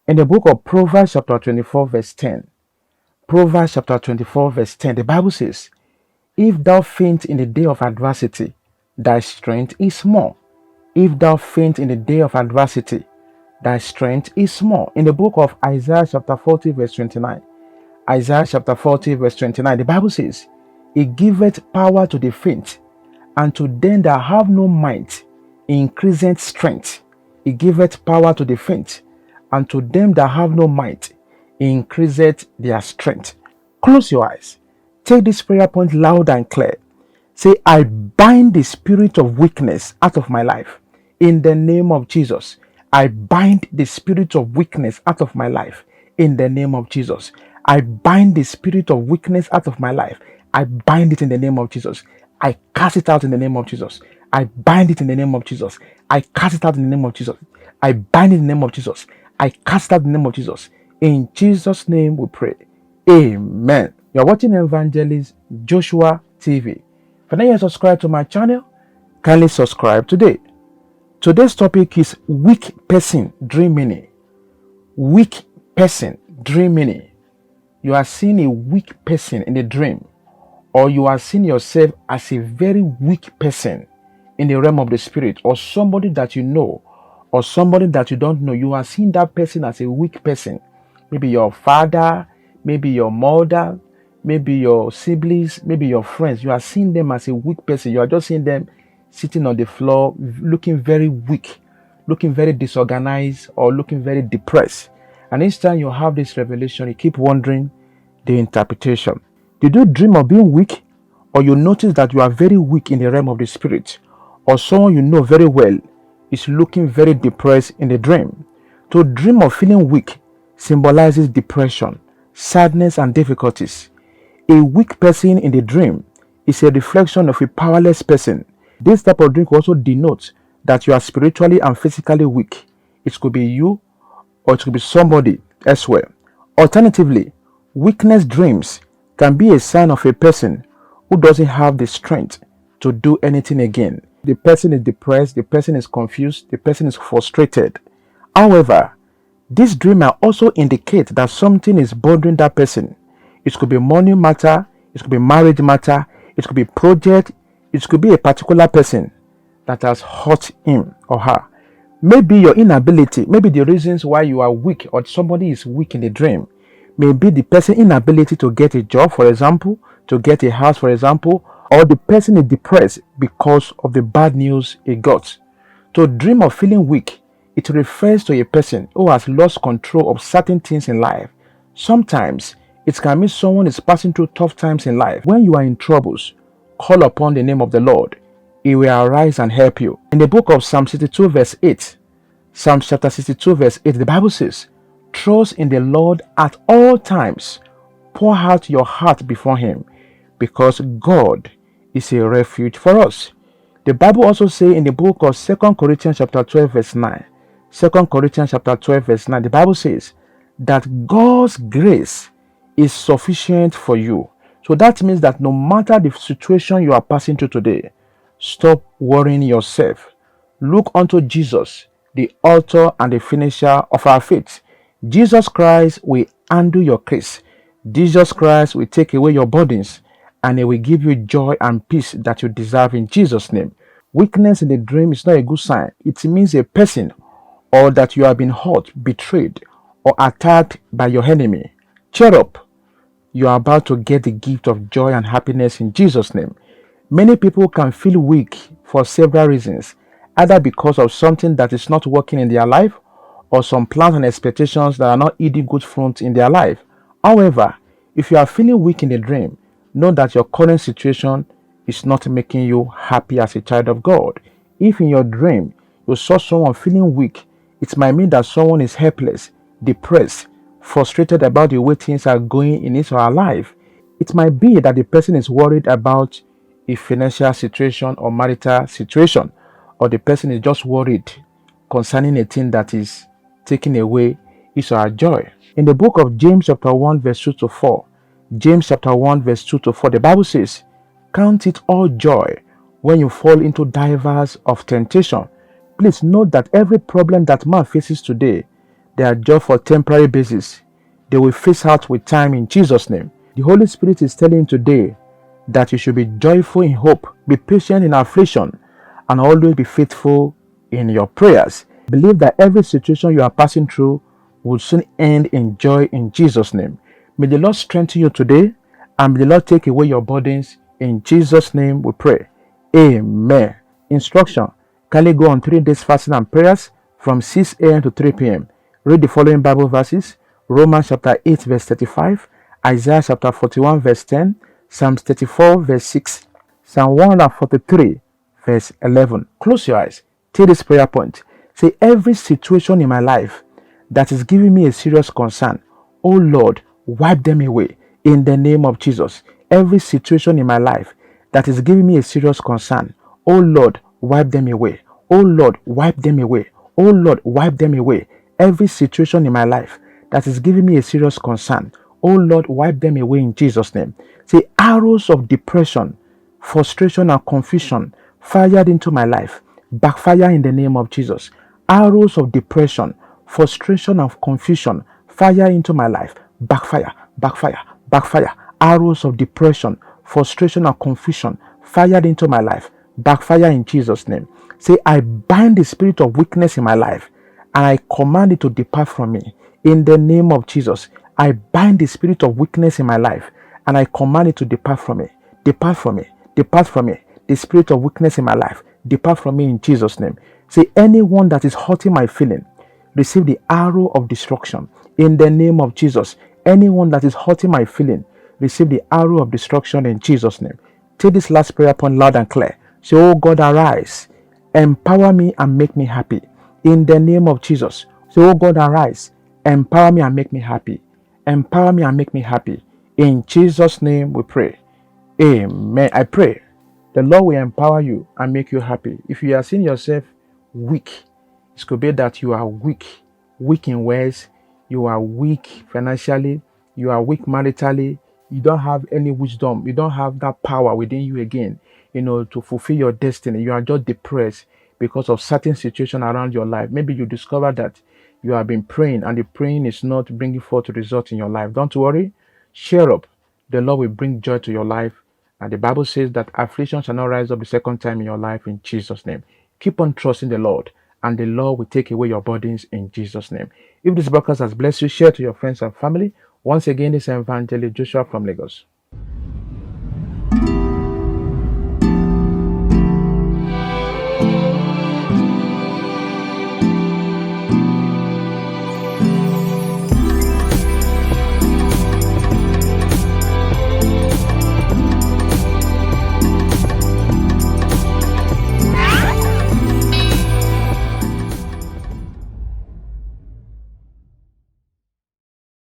In the book of Proverbs chapter 24 verse 10, Proverbs chapter 24 verse 10, the Bible says, if thou faint in the day of adversity, thy strength is small. If thou faint in the day of adversity, thy strength is small. In the book of Isaiah chapter 40 verse 29, Isaiah chapter 40 verse 29, the Bible says, he giveth power to the faint, and to them that have no might, he increaseth strength. He giveth power to the faint, and to them that have no might, he increaseth their strength. Close your eyes. Take this prayer point loud and clear. Say, I bind the spirit of weakness out of my life. In the name of Jesus. I bind the spirit of weakness out of my life. In the name of Jesus. I bind the spirit of weakness out of my life. I bind it in the name of Jesus. I cast it out in the name of Jesus. I bind it in the name of Jesus. I cast it out in the name of Jesus. I bind it in the name of Jesus. I cast it out in the name of Jesus. In Jesus' name we pray. Amen. You're watching Evangelist Joshua TV. If you're not yet subscribed to my channel, kindly subscribe today. Today's topic is weak person dream meaning. Weak person dream meaning. You are seeing a weak person in a dream, or you are seeing yourself as a very weak person in the realm of the spirit, or somebody that you know, or somebody that you don't know. You are seeing that person as a weak person. Maybe your father, maybe your mother, maybe your siblings, maybe your friends. You are seeing them as a weak person. You are just seeing them sitting on the floor, looking very weak, looking very disorganized, or looking very depressed. And each time you have this revelation, you keep wondering the interpretation. Did you dream of being weak? Or you notice that you are very weak in the realm of the spirit? Or someone you know very well is looking very depressed in the dream? To dream of feeling weak symbolizes depression, sadness, and difficulties. A weak person in the dream is a reflection of a powerless person. This type of dream also denotes that you are spiritually and physically weak. It could be you, or it could be somebody elsewhere. Alternatively, weakness dreams can be a sign of a person who doesn't have the strength to do anything again. The person is depressed, the person is confused, the person is frustrated. However, this dream may also indicate that something is bothering that person. It could be money matter, it could be marriage matter, it could be project, it could be a particular person that has hurt him or her. Maybe your inability, maybe the reasons why you are weak or somebody is weak in the dream, maybe the person's inability to get a job, for example, to get a house, for example, or the person is depressed because of the bad news he got. To dream of feeling weak, it refers to a person who has lost control of certain things in life. Sometimes it can mean someone is passing through tough times in life. When you are in troubles, call upon the name of the Lord. He will arise and help you. In the book of Psalm 62 verse 8, Psalm chapter 62 verse 8, the Bible says, trust in the Lord at all times. Pour out your heart before him, because God is a refuge for us. The Bible also says in the book of 2 Corinthians chapter 12 verse 9, 2 Corinthians chapter 12 verse 9, the Bible says that God's grace is sufficient for you. So that means that no matter the situation you are passing through today, stop worrying yourself. Look unto Jesus, the author and the finisher of our faith. Jesus Christ will handle your case. Jesus Christ will take away your burdens, and he will give you joy and peace that you deserve in Jesus' name. Weakness in the dream is not a good sign. It means a person, or that you have been hurt, betrayed, or attacked by your enemy. Cheer up. You are about to get the gift of joy and happiness in Jesus' name. Many people can feel weak for several reasons, either because of something that is not working in their life, or some plans and expectations that are not yielding good fruit in their life. However, if you are feeling weak in the dream, know that your current situation is not making you happy as a child of God. If in your dream you saw someone feeling weak, it might mean that someone is helpless, depressed, frustrated about the way things are going in his or her life. It might be that the person is worried about a financial situation or marital situation, or the person is just worried concerning a thing that is taking away his or her joy. In the book of James chapter 1 verse 2 to 4, James chapter 1 verse 2 to 4, the Bible says, count it all joy when you fall into divers of temptation. Please note that every problem that man faces today They are just for temporary basis. They will phase out with time in Jesus' name. The Holy Spirit is telling you today that you should be joyful in hope, be patient in affliction, and always be faithful in your prayers. Believe that every situation you are passing through will soon end in joy in Jesus' name. May the Lord strengthen you today, and may the Lord take away your burdens. In Jesus' name we pray. Amen. Instruction. Kindly go on 3 days fasting and prayers from 6 a.m. to 3 p.m. Read the following Bible verses: Romans chapter 8 verse 35, Isaiah chapter 41 verse 10, Psalms 34 verse 6, Psalm 143 verse 11. Close your eyes. Take this prayer point. Say, every situation in my life that is giving me a serious concern, oh Lord, wipe them away in the name of Jesus. Every situation in my life that is giving me a serious concern, oh Lord, wipe them away. Oh Lord, wipe them away. Oh Lord, wipe them away. Every situation in my life that is giving me a serious concern, oh Lord, wipe them away in Jesus' name. Say, arrows of depression, frustration, and confusion fired into my life, backfire in the name of Jesus. Arrows of depression, frustration, and confusion fire into my life, backfire, backfire, backfire. Arrows of depression, frustration, and confusion fired into my life, backfire in Jesus' name. Say, I bind the spirit of weakness in my life and I command it to depart from me in the name of Jesus. I bind the spirit of weakness in my life and I command it to depart from me. Depart from me. Depart from me. The spirit of weakness in my life, depart from me in Jesus' name. Say, anyone that is hurting my feeling, receive the arrow of destruction in the name of Jesus. Anyone that is hurting my feeling, receive the arrow of destruction in Jesus' name. Take this last prayer point loud and clear. Say, oh God, arise, empower me and make me happy in the name of Jesus. Say, oh God, arise, empower me and make me happy. Empower me and make me happy. In Jesus' name we pray. Amen. I pray the Lord will empower you and make you happy. If you are seeing yourself weak, it could be that you are weak in ways, you are weak financially, you are weak maritally, you don't have any wisdom, you don't have that power within you again, to fulfill your destiny. You are just depressed because of certain situation around your life. Maybe you discover that you have been praying and the praying is not bringing forth results in your life. Don't worry, cheer up. The Lord will bring joy to your life. And the Bible says that affliction shall not rise up the second time in your life in Jesus' name. Keep on trusting the Lord, and the Lord will take away your burdens in Jesus' name. If this broadcast has blessed you, share to your friends and family. Once again, this is Evangelist Joshua from Lagos.